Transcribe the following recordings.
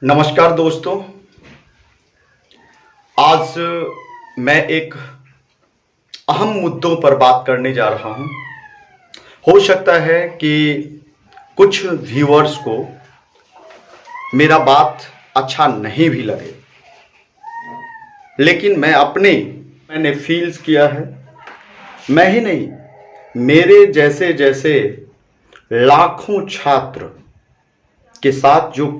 नमस्कार दोस्तों। आज मैं एक अहम मुद्दों पर बात करने जा रहा हूं। हो सकता है कि कुछ व्यूअर्स को मेरा बात अच्छा नहीं भी लगे, लेकिन मैंने फील्स किया है। मैं ही नहीं, मेरे जैसे जैसे लाखों छात्र के साथ जो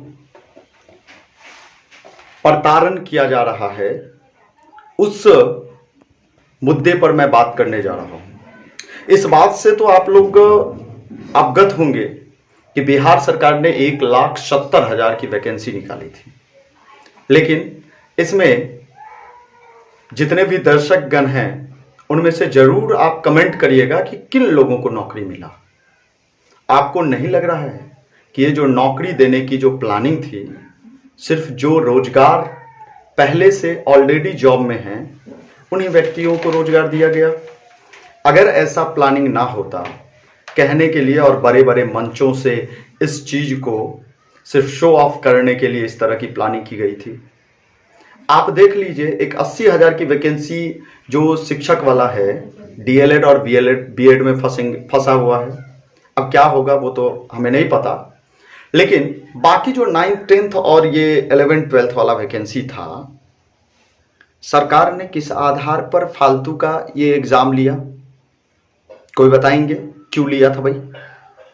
प्रताड़न किया जा रहा है, उस मुद्दे पर मैं बात करने जा रहा हूं। इस बात से तो आप लोग अवगत होंगे कि बिहार सरकार ने 1,70,000 की वैकेंसी निकाली थी, लेकिन इसमें जितने भी दर्शक गण हैं उनमें से जरूर आप कमेंट करिएगा कि किन लोगों को नौकरी मिला। आपको नहीं लग रहा है कि ये जो नौकरी देने की जो प्लानिंग थी, सिर्फ जो रोजगार पहले से ऑलरेडी जॉब में हैं उन्हीं व्यक्तियों को रोजगार दिया गया? अगर ऐसा प्लानिंग ना होता, कहने के लिए और बड़े बड़े मंचों से इस चीज को सिर्फ शो ऑफ करने के लिए इस तरह की प्लानिंग की गई थी। आप देख लीजिए, एक 80,000 की वैकेंसी जो शिक्षक वाला है, डीएलएड और बीएड में फंसा हुआ है। अब क्या होगा वो तो हमें नहीं पता, लेकिन बाकी जो 9th 10th और ये 11th 12th वाला वैकेंसी था, सरकार ने किस आधार पर फालतू का ये एग्जाम लिया? कोई बताएंगे क्यों लिया था? भाई,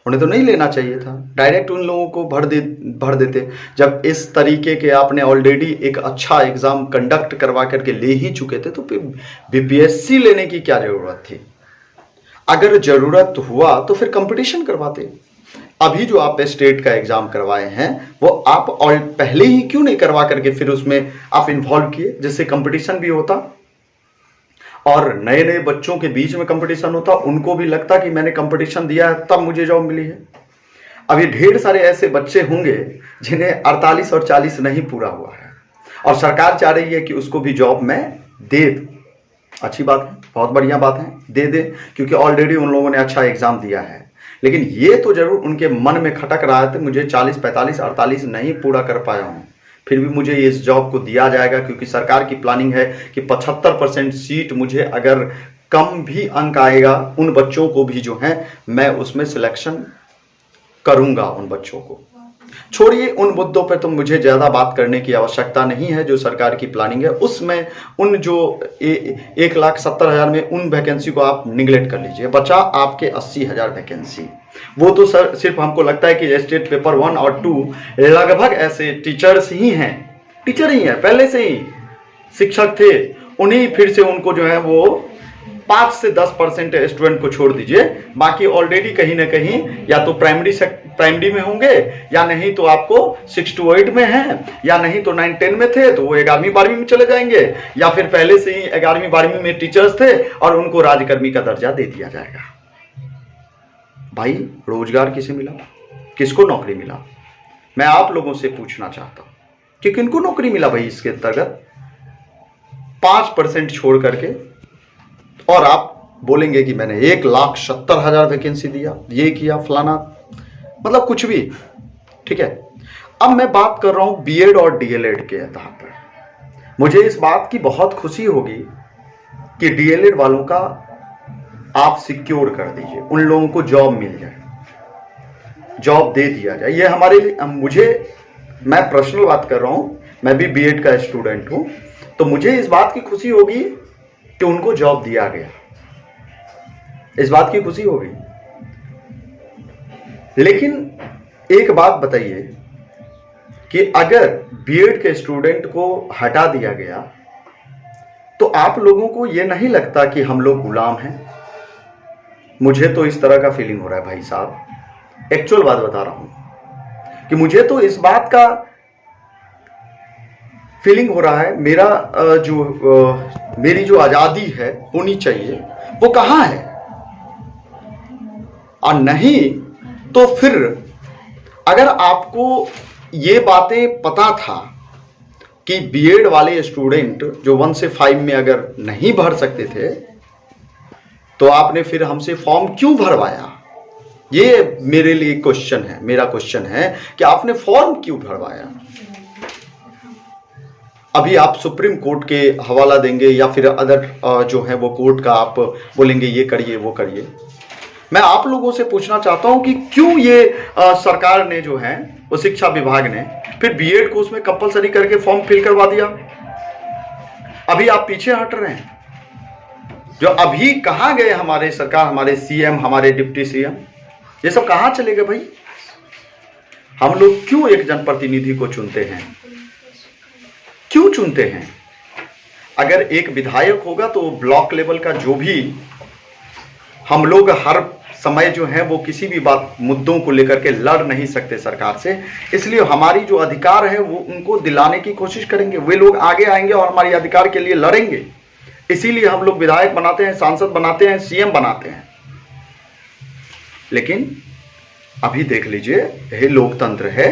उन्हें तो नहीं लेना चाहिए था, डायरेक्ट उन लोगों को भर देते। जब इस तरीके के आपने ऑलरेडी एक अच्छा एग्जाम कंडक्ट करवा करके ले ही चुके थे, तो फिर बीपीएससी लेने की क्या जरूरत थी? अगर जरूरत हुआ तो फिर कंपटीशन करवाते। अभी जो आप स्टेट का एग्जाम करवाए हैं वो आप और पहले ही क्यों नहीं करवा करके फिर उसमें आप इन्वॉल्व किए, जिससे कंपटीशन भी होता और नए नए बच्चों के बीच में कंपटीशन होता, उनको भी लगता कि मैंने कंपटीशन दिया है तब मुझे जॉब मिली है। अभी ढेर सारे ऐसे बच्चे होंगे जिन्हें 48 और 40 नहीं पूरा हुआ है और सरकार चाह रही है कि उसको भी जॉब में दे। अच्छी बात है, बहुत बढ़िया बात है, दे दे, क्योंकि ऑलरेडी उन लोगों ने अच्छा एग्जाम दिया है। लेकिन ये तो जरूर उनके मन में खटक रहा है, मुझे 40, 45, 48 नहीं पूरा कर पाया हूं, फिर भी मुझे इस जॉब को दिया जाएगा, क्योंकि सरकार की प्लानिंग है कि 75% सीट मुझे, अगर कम भी अंक आएगा उन बच्चों को भी जो है मैं उसमें सिलेक्शन करूंगा। उन बच्चों को छोड़िए, उन मुद्दों पर तो मुझे ज्यादा बात करने की आवश्यकता नहीं है। जो सरकार की प्लानिंग है उसमें उन जो 1,70,000 में उन वैकेंसी को आप निगलेक्ट कर लीजिए। बचा आपके 80,000 वैकेंसी। वो तो सर सिर्फ हमको लगता है कि स्टेट पेपर 1 और 2 लगभग ऐसे टीचर्स ही हैं, टीचर ही हैं, पहले से ही शिक्षक थे, उन्हीं फिर से उनको जो है वो 5 से 10% स्टूडेंट को छोड़ दीजिए, बाकी ऑलरेडी कहीं ना कहीं या तो प्राइमरी में होंगे, या नहीं तो आपको 6 to 8 में हैं, या नहीं तो 9 10 में थे तो वो 11वीं 12वीं में चले जाएंगे, या फिर पहले से ही 11वीं 12वीं में टीचर्स थे और उनको राजकर्मी का दर्जा दे दिया जाएगा। भाई, रोजगार किसे मिला? किसको नौकरी मिला? मैं आप लोगों से पूछना चाहता हूं कि किनको नौकरी मिला भाई इसके अंतर्गत? 5% छोड़ करके, और आप बोलेंगे कि मैंने 1,70,000 वैकेंसी दिया, ये किया, फलाना, मतलब कुछ भी। ठीक है, अब मैं बात कर रहा हूं बीएड और डीएलएड के आधार पर। मुझे इस बात की बहुत खुशी होगी कि डीएलएड वालों का आप सिक्योर कर दीजिए, उन लोगों को जॉब मिल जाए, जॉब दे दिया जाए। ये हमारे लिए, मैं पर्सनल बात कर रहा हूं, मैं भी बीएड का स्टूडेंट हूं, तो मुझे इस बात की खुशी होगी कि उनको जॉब दिया गया, इस बात की खुशी होगी। लेकिन एक बात बताइए कि अगर बीएड के स्टूडेंट को हटा दिया गया तो आप लोगों को यह नहीं लगता कि हम लोग गुलाम हैं? मुझे तो इस तरह का फीलिंग हो रहा है भाई साहब, एक्चुअल बात बता रहा हूं कि मुझे तो इस बात का फीलिंग हो रहा है। मेरी जो आजादी है होनी चाहिए वो कहां है? और नहीं तो फिर अगर आपको ये बातें पता था कि बीएड वाले स्टूडेंट जो 1 से 5 में अगर नहीं भर सकते थे, तो आपने फिर हमसे फॉर्म क्यों भरवाया? ये मेरे लिए क्वेश्चन है, मेरा क्वेश्चन है कि आपने फॉर्म क्यों भरवाया। अभी आप सुप्रीम कोर्ट के हवाला देंगे या फिर अदर जो है वो कोर्ट का आप बोलेंगे ये करिए वो करिए। मैं आप लोगों से पूछना चाहता हूं कि क्यों ये सरकार ने जो है वो शिक्षा विभाग ने फिर बीएड को उसमें कंपलसरी करके फॉर्म फिल करवा दिया। अभी आप पीछे हट रहे हैं। जो अभी कहां गए हमारे सरकार, हमारे सीएम, हमारे डिप्टी सीएम, ये सब कहां चले गए भाई। हम लोग क्यों एक जनप्रतिनिधि को चुनते हैं, क्यों चुनते हैं। अगर एक विधायक होगा तो ब्लॉक लेवल का जो भी, हम लोग हर समय जो है वो किसी भी बात मुद्दों को लेकर के लड़ नहीं सकते सरकार से, इसलिए हमारी जो अधिकार है वो उनको दिलाने की कोशिश करेंगे। वे लोग आगे आएंगे और हमारे अधिकार के लिए लड़ेंगे। इसीलिए हम लोग विधायक बनाते हैं, सांसद बनाते हैं, सीएम बनाते हैं। लेकिन अभी देख लीजिए, यह लोकतंत्र है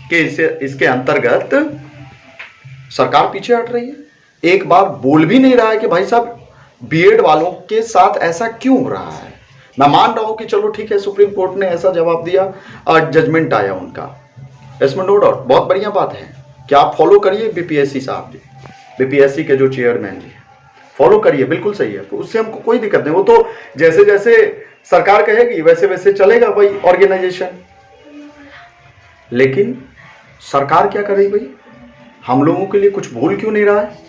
कि इसके अंतर्गत सरकार पीछे हट रही है। एक बार बोल भी नहीं रहा है कि भाई साहब बीएड वालों के साथ ऐसा क्यों हो रहा है। मैं मान रहा हूं कि चलो ठीक है, सुप्रीम कोर्ट ने ऐसा जवाब दिया और जजमेंट आया उनका, इसमें नो डाउट, बहुत बढ़िया बात है कि आप फॉलो करिए बीपीएससी साहब जी, बीपीएससी के जो चेयरमैन जी, फॉलो करिए, बिल्कुल सही है, तो उससे हमको कोई दिक्कत नहीं। वो तो जैसे जैसे सरकार कहेगी वैसे वैसे चलेगा भाई ऑर्गेनाइजेशन। लेकिन सरकार क्या करेगी भाई, हम लोगों के लिए कुछ बोल क्यों नहीं रहा है।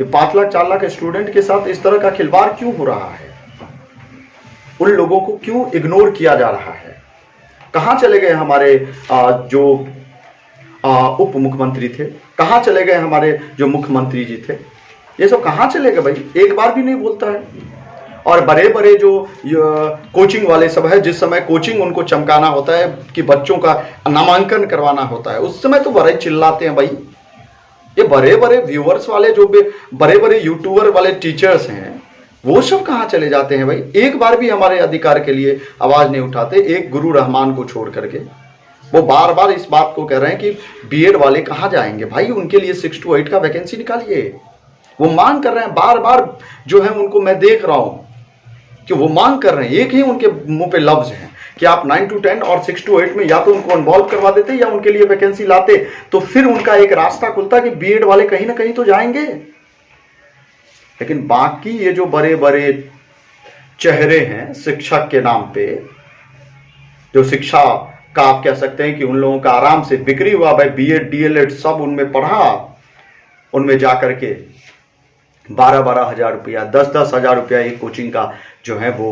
ये 5 लाख 4 लाख स्टूडेंट के साथ इस तरह का खिलवाड़ क्यों हो रहा है, उन लोगों को क्यों इग्नोर किया जा रहा है। कहां चले गए हमारे जो उप मुख्यमंत्री थे, कहां चले गए हमारे जो मुख्यमंत्री जी थे, ये सब कहां चले गए भाई, एक बार भी नहीं बोलता है। और बड़े बड़े जो कोचिंग वाले सब है, जिस समय कोचिंग उनको चमकाना होता है कि बच्चों का नामांकन करवाना होता है, उस समय तो बड़े चिल्लाते हैं भाई। ये बड़े बड़े व्यूअर्स वाले जो बड़े बड़े यूट्यूबर वाले टीचर्स हैं, वो सब कहां चले जाते हैं भाई। एक बार भी हमारे अधिकार के लिए आवाज नहीं उठाते। एक गुरु रहमान को छोड़ करके वो बार बार इस बात को कह रहे हैं कि बीएड वाले कहां जाएंगे भाई, उनके लिए 6 to 8 का वैकेंसी निकालिए। वो मांग कर रहे हैं, बार बार जो है उनको मैं देख रहा हूं कि वो मांग कर रहे हैं। एक ही उनके मुंह पे लफ्ज है कि आप 9 to 10 और 6 to 8 में या तो उनको इन्वॉल्व करवा देते या उनके लिए वैकेंसी लाते, तो फिर उनका एक रास्ता खुलता कि बीएड वाले कहीं ना कहीं तो जाएंगे। लेकिन बाकी ये जो बड़े बड़े चेहरे हैं शिक्षक के नाम पे, जो शिक्षा का आप कह सकते हैं कि उन लोगों का आराम से बिक्री हुआ भाई, बीएड डीएलएड सब उनमें पढ़ा, उनमें जाकर के 12-12 हजार रुपया, 10-10 हजार रुपया एक कोचिंग का जो है वो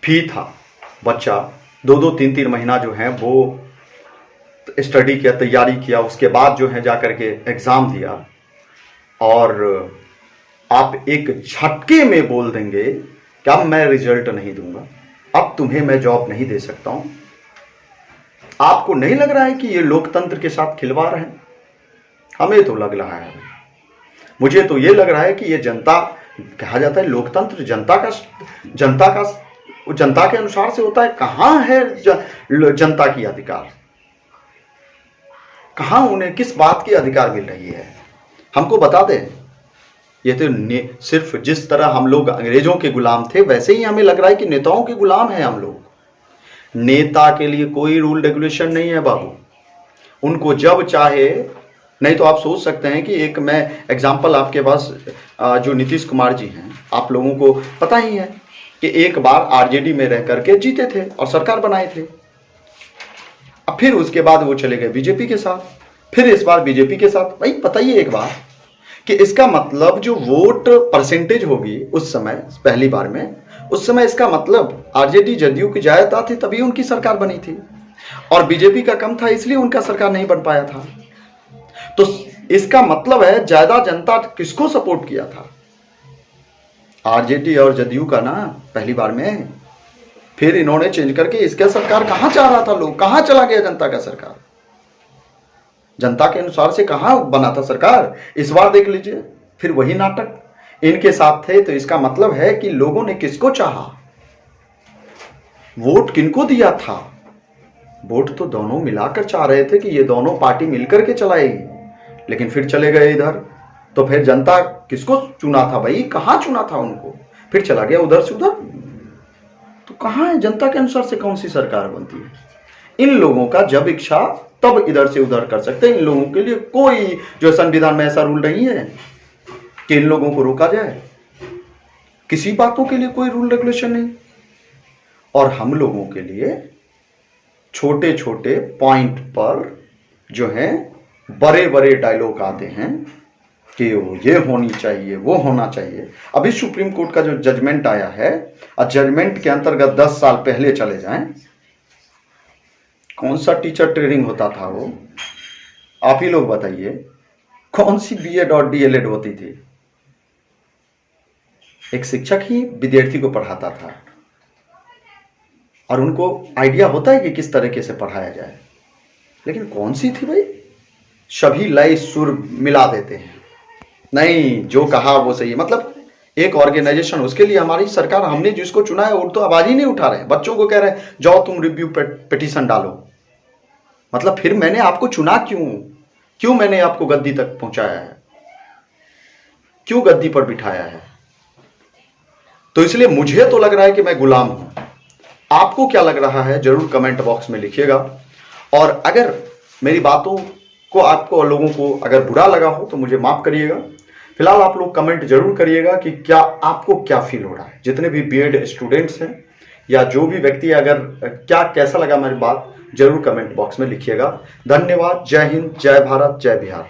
फी था। बच्चा 2-2, 3-3 महीना जो है वो स्टडी किया, तैयारी किया, उसके बाद जो है जाकर के एग्जाम दिया, और आप एक झटके में बोल देंगे कि अब मैं रिजल्ट नहीं दूंगा, अब तुम्हें मैं जॉब नहीं दे सकता हूं। आपको नहीं लग रहा है कि ये लोकतंत्र के साथ खिलवाड़ है? हमें तो लग रहा है, मुझे तो ये लग रहा है कि ये जनता, कहा जाता है लोकतंत्र जनता के अनुसार से होता है। कहां है जनता की अधिकार, कहां उन्हें किस बात की अधिकार मिल रही है, हमको बता दें। ये तो सिर्फ जिस तरह हम लोग अंग्रेजों के गुलाम थे, वैसे ही हमें लग रहा है कि नेताओं के गुलाम हैं हम लोग। नेता के लिए कोई रूल रेगुलेशन नहीं है बाबू, उनको जब चाहे, नहीं तो आप सोच सकते हैं कि एक मैं एग्जाम्पल आपके पास, जो नीतीश कुमार जी हैं, आप लोगों को पता ही है कि एक बार आरजेडी में रह करके जीते थे और सरकार बनाए थे। अब फिर उसके बाद वो चले गए बीजेपी के साथ, फिर इस बार बीजेपी के साथ। भाई बताइए एक बार कि इसका मतलब जो वोट परसेंटेज होगी उस समय, पहली बार में, उस समय इसका मतलब आरजेडी जदयू की ज्यादा थी तभी उनकी सरकार बनी थी, और बीजेपी का कम था इसलिए उनका सरकार नहीं बन पाया था। तो इसका मतलब है ज्यादा जनता किसको सपोर्ट किया था? आरजेडी और जदयू का ना, पहली बार में। फिर इन्होंने चेंज करके इसका सरकार कहां चाह रहा था लोग, कहां चला गया जनता का सरकार? जनता के अनुसार से कहां बना था सरकार? इस बार देख लीजिए, फिर वही नाटक इनके साथ थे। तो इसका मतलब है कि लोगों ने किसको चाहा, वोट किनको दिया था? वोट तो दोनों मिलाकर चाह रहे थे कि ये दोनों पार्टी मिलकर के चलाएगी, लेकिन फिर चले गए इधर। तो फिर जनता किसको चुना था भाई, कहां चुना था उनको? फिर चला गया उधर से उधर। तो कहाँ है जनता के अनुसार से कौन सी सरकार बनती है? इन लोगों का जब इच्छा तब इधर से उधर कर सकते हैं। इन लोगों के लिए कोई जो संविधान में ऐसा रूल नहीं है कि इन लोगों को रोका जाए, किसी बातों के लिए कोई रूल रेगुलेशन नहीं। और हम लोगों के लिए छोटे छोटे पॉइंट पर जो है बड़े बड़े डायलॉग आते हैं कि ये होनी चाहिए, वो होना चाहिए। अभी सुप्रीम कोर्ट का जो जजमेंट आया है, जजमेंट के अंतर्गत 10 साल पहले चले जाएं, कौन सा टीचर ट्रेनिंग होता था वो? आप ही लोग बताइए, कौन सी बीएड और डीएलएड होती थी? एक शिक्षक ही विद्यार्थी को पढ़ाता था और उनको आइडिया होता है कि किस तरीके से पढ़ाया जाए, लेकिन कौन सी थी भाई? सभी लय सुर मिला देते हैं। नहीं, जो कहा वो सही है। मतलब एक ऑर्गेनाइजेशन, उसके लिए हमारी सरकार, हमने जिसको चुना है वो तो आवाज ही नहीं उठा रहे हैं। बच्चों को कह रहे हैं जाओ तुम रिव्यू पिटीशन डालो। मतलब फिर मैंने आपको चुना क्यों मैंने आपको गद्दी तक पहुंचाया है, क्यों गद्दी पर बिठाया है? तो इसलिए मुझे तो लग रहा है कि मैं गुलाम हूं। आपको क्या लग रहा है जरूर कमेंट बॉक्स में लिखिएगा। और अगर मेरी बातों को आपको, लोगों को अगर बुरा लगा हो तो मुझे माफ करिएगा। फिलहाल आप लोग कमेंट जरूर करिएगा कि क्या आपको क्या फील हो रहा है, जितने भी बीएड स्टूडेंट्स हैं या जो भी व्यक्ति, अगर क्या कैसा लगा मेरी बात, जरूर कमेंट बॉक्स में लिखिएगा। धन्यवाद। जय हिंद, जय भारत, जय बिहार।